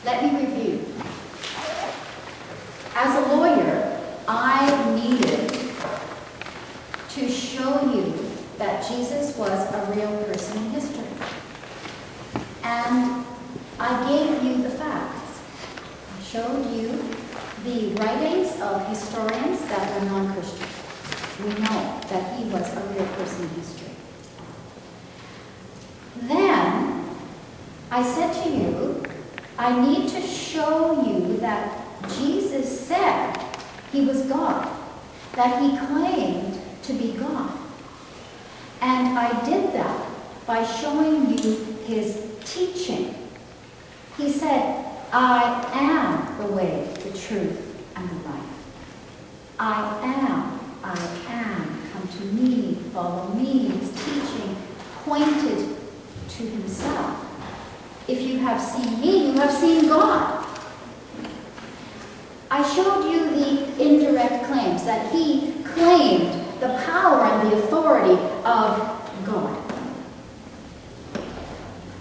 Let me review. As a lawyer, I needed to show you that Jesus was a real person in history. And I gave you the facts. I showed you the writings of historians that were non-Christian. We know that he was a real person in history. Then, I said to you, I need to show you that Jesus said he was God, that he claimed to be God. And I did that by showing you his teaching. He said, I am the way, the truth, and the life. I am, come to me, follow me. His teaching pointed to himself. If you have seen me, you have seen God. I showed you the indirect claims, that he claimed the power and the authority of God.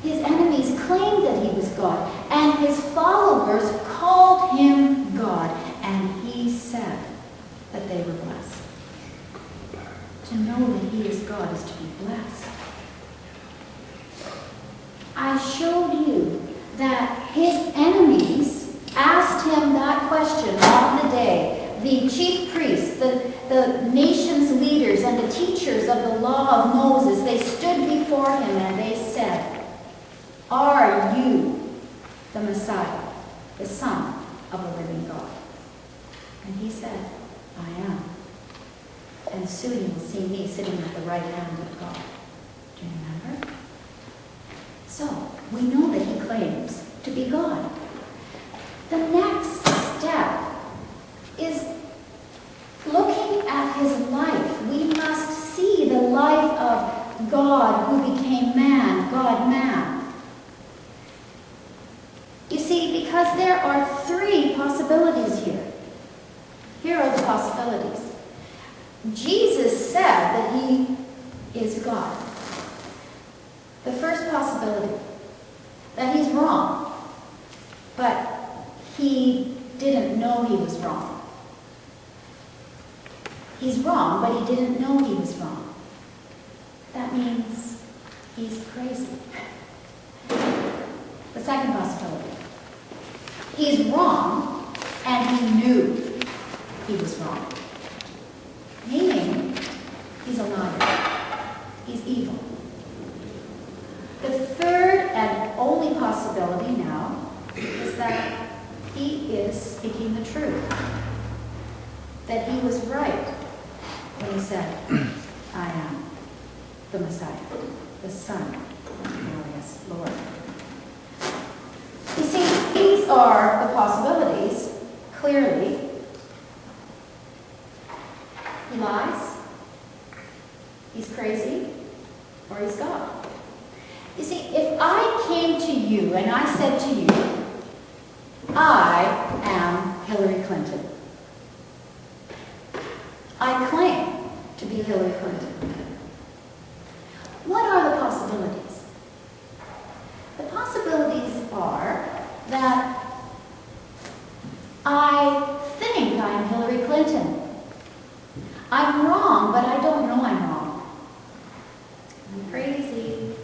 His enemies claimed that he was God, and his followers called him God, and he said that they were blessed. To know that he is God is to be blessed. I showed you that his enemies asked him that question on the day. The chief priests, the nation's leaders, and the teachers of the law of Moses, they stood before him and they said, are you the Messiah, the Son of the living God? And he said, I am. And soon you will see me sitting at the right hand of God. Do you remember? So, we know that he claims to be God. The next step is looking at his life. We must see the life of God who became man, God-man. You see, because there are three possibilities here. Here are the possibilities. Jesus said that he is God. The first possibility, that he's wrong, but he didn't know he was wrong. He's wrong, but he didn't know he was wrong. That means he's crazy. The second possibility, he's wrong, and he knew he was wrong. Meaning, he's a liar. He's evil. The third and only possibility now is that he is speaking the truth. That he was right when he said, I am the Messiah, the Son of the glorious Lord. You see, these are the possibilities, clearly. He lies, he's crazy, or he's God. You see, if I came to you and I said to you, I am Hillary Clinton. I claim to be Hillary Clinton. What are the possibilities? The possibilities are that I think I am Hillary Clinton. I'm wrong, but I don't know I'm wrong. I'm crazy.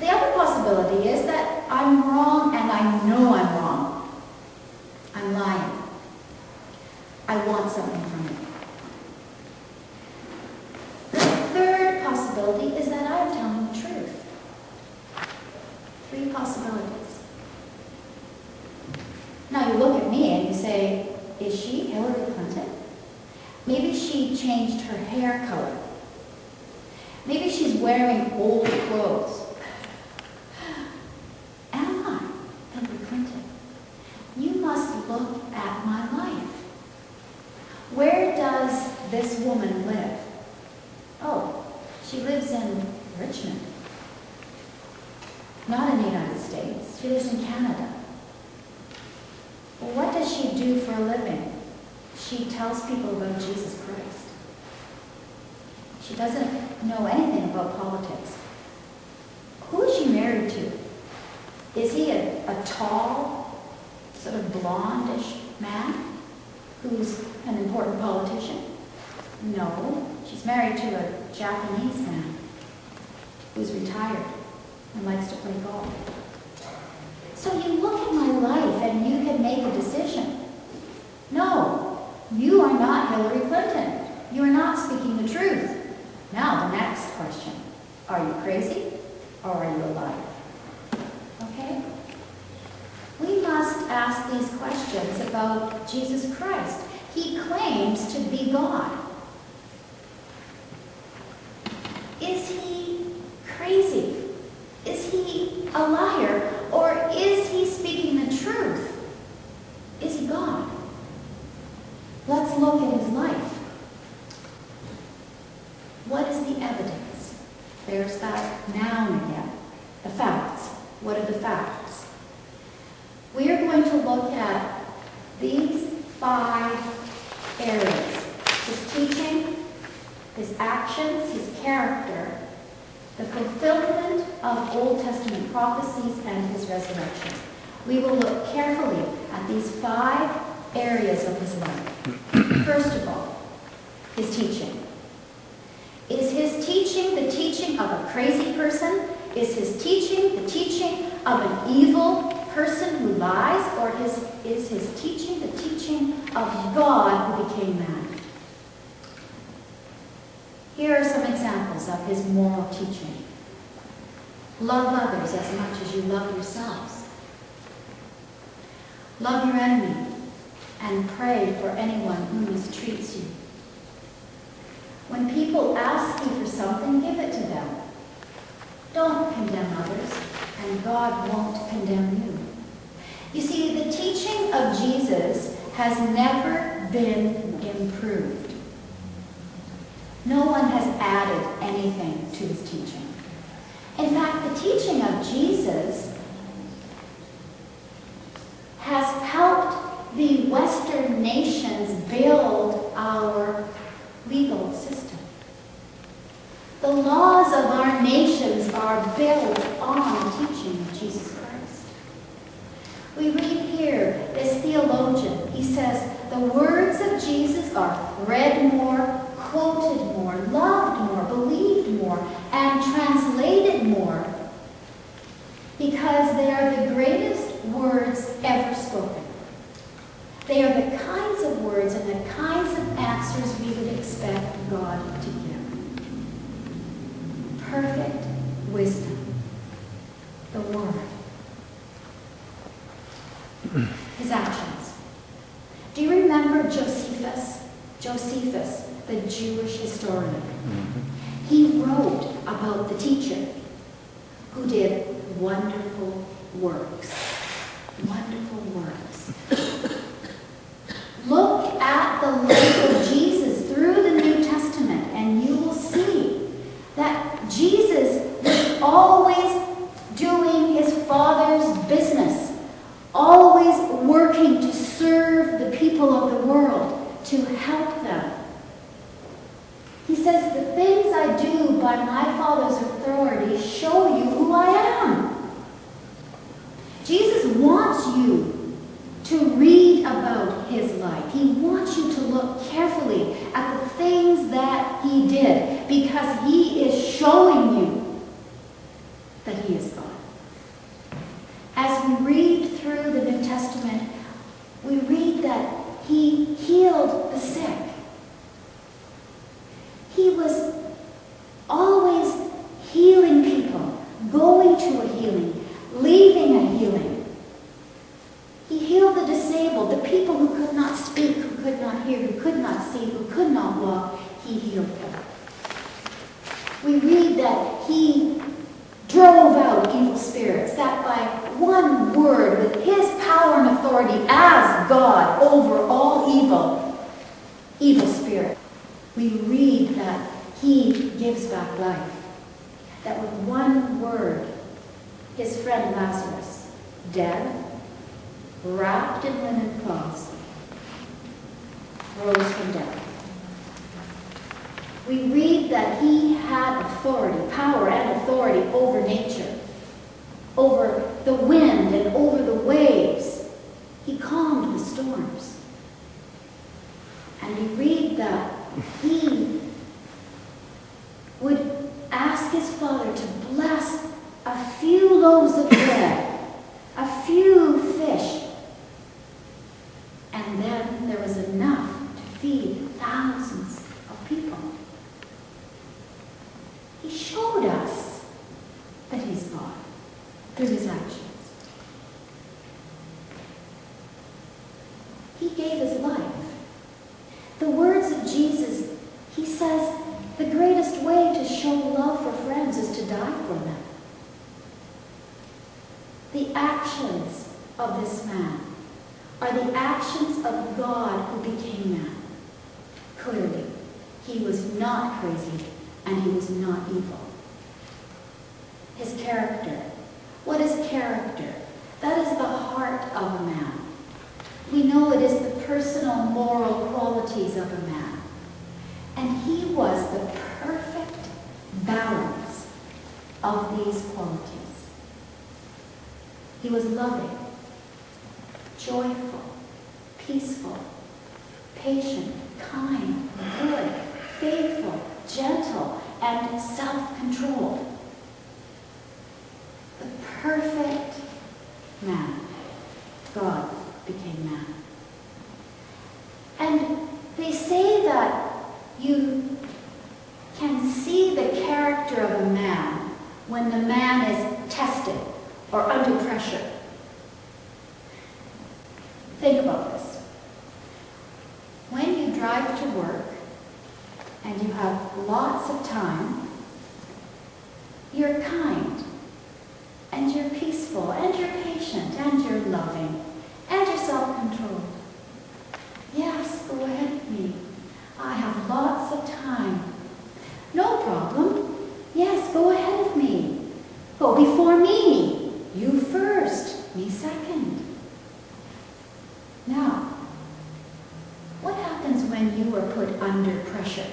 The other possibility is that I'm wrong and I know I'm wrong. I'm lying. I want something from it. The third possibility is that I'm telling the truth. Three possibilities. Now you look at me and you say, is she Hillary Clinton? Maybe she changed her hair color. Maybe she's wearing old clothes. Am I Hillary Clinton? You must look at my life. Where does this woman live? Oh, she lives in Richmond. Not in the United States. She lives in Canada. Well, what does she do for a living? She tells people about Jesus Christ. She doesn't know anything about politics. Who is she married to? tall, sort of blondish man who's an important politician? No, she's married to a Japanese man who's retired and likes to play golf. So you look at my life and you can make a decision. No, you are not Hillary Clinton. You are not speaking the truth. Now the next question. Are you crazy or are you alive? Okay? We must ask these questions about Jesus Christ. He claims to be God. Is he crazy? Is he a liar? Or is he speaking the truth? Is he God? Let's look at his life. What is the evidence? There's that noun again. The facts. What are the facts? We are going to look at these 5 areas. His teaching, his actions, his character, the fulfillment of Old Testament prophecies, and his resurrection. We will look carefully at these 5 areas of his life. First of all, his teaching. Is his teaching the teaching of a crazy person? Is his teaching the teaching of an evil person who lies? Or is his teaching the teaching of God who became man? Here are some examples of his moral teaching. Love others as much as you love yourselves. Love your enemy and pray for anyone who mistreats you. When people ask you for something, give it to them. Don't condemn others, and God won't condemn you. You see, the teaching of Jesus has never been improved. No one has added anything to his teaching. In fact, the teaching of Jesus has helped the Western nations build our legal system. The laws of our nations are built on the teaching of Jesus Christ. We read here, this theologian, he says, the words of Jesus are read more, quoted more, loved more, believed more, and translated more because they are the greatest words ever spoken. They are the kinds of words and the kinds of answers we would expect God to give. Perfect wisdom. The Word. His actions. Do you remember Josephus? Josephus, the Jewish historian. He wrote about the teacher who did wonderful works. Wonderful works. Look at the life of Jesus through the New Testament, and you will see that Jesus was always doing his Father's business, always working to serve the people of the world, to help them. He says, the things I do by my Father's authority show you who I am. Jesus wants you to read about his life. He wants you to look carefully at the things that he did because he is showing you that he is God. As we read through the New Testament, we read that he healed the sick. He was always healing people, going to a healing, leaving a healing. He healed the disabled, the people who could not speak, who could not hear, who could not see, who could not walk. He healed them. We read that he drove out evil spirits, that by one word, with his power and authority as God over all evil spirit, we read that he gives back life. That with one word, his friend Lazarus, dead, wrapped in linen cloths, rose from death. We read that he had authority, power and authority over nature. over the wind and over the waves. He calmed the storms. And we read that he would ask his Father to bless a few loaves of bread, a few fish, and then there was enough to feed thousands of people. He showed us that he's God through his actions. He gave his life. The words of Jesus, he says, the greatest way to show love for friends is to die for them. The actions of this man are the actions of God who became man. Clearly, he was not crazy and he was not evil. His character. What is character? That is the heart of a man. We know it is the personal moral qualities of a man. And he was the perfect balance of these qualities. He was loving, joyful, peaceful, patient, kind, good, faithful, gentle, and self-controlled. The perfect man. God became man. And they say that you can see the character of a man when the man is tested or under pressure. Think about this. When you drive to work and you have lots of time, you're kind, and you're peaceful, and you're patient, and you're loving, and you're self-controlled. Yes, go ahead with me. I have lots of time. No problem. Yes, go ahead of me. Go before me. You first, me second. Now, what happens when you are put under pressure?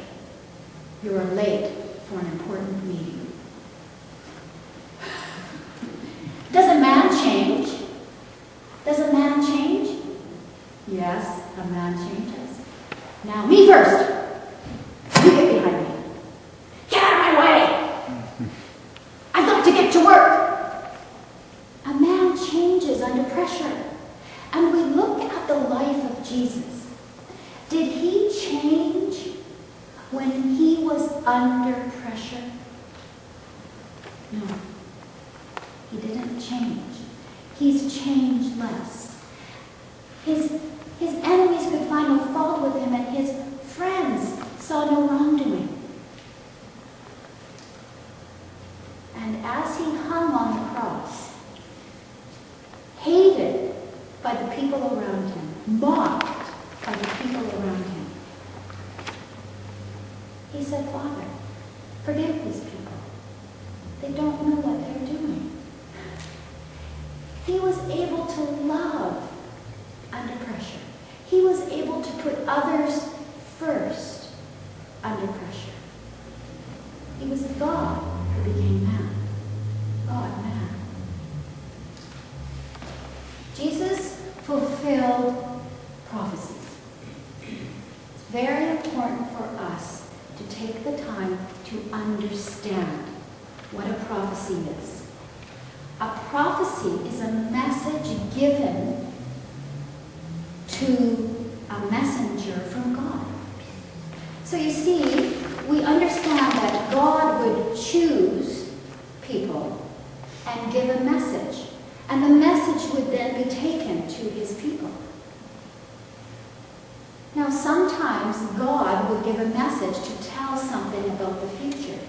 You are late for an important meeting. Does a man change? Does a man change? Yes, a man changes. Now, me first. You get behind me. Get out of my way. I've got to get to work. A man changes under pressure. And we look at the life of Jesus. Did he change when he was under pressure? No. He didn't change. He's changed less. His enemies could find no fault with him, and his friends saw no wrongdoing. And as he hung on the cross, hated by the people around him, mocked by the people around him, he said, Father, forgive these people. They don't know what they're doing. He was able to love under pressure. He was able to put others first under pressure. He was God who became man. God, man. Jesus fulfilled prophecies. It's very important for us to take the time to understand what a prophecy is. A prophecy is a message given to a messenger from God. So you see, we understand that God would choose people and give a message. And the message would then be taken to his people. Now, sometimes God would give a message to tell something about the future.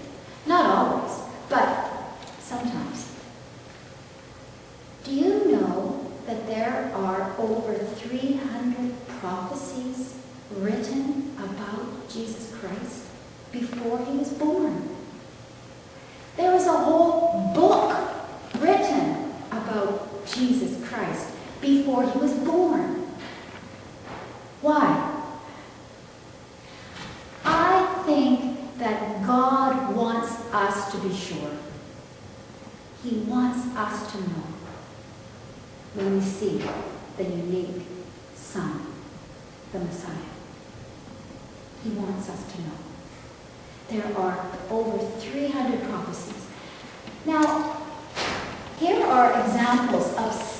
Not always, but sometimes. Do you know that there are over 300 prophecies written about Jesus Christ before he was born? There was a whole book written about Jesus Christ before he was born. Why? I think that God wants us to be sure. He wants us to know when we see the unique Son, the Messiah. He wants us to know. There are over 300 prophecies. Now, here are examples of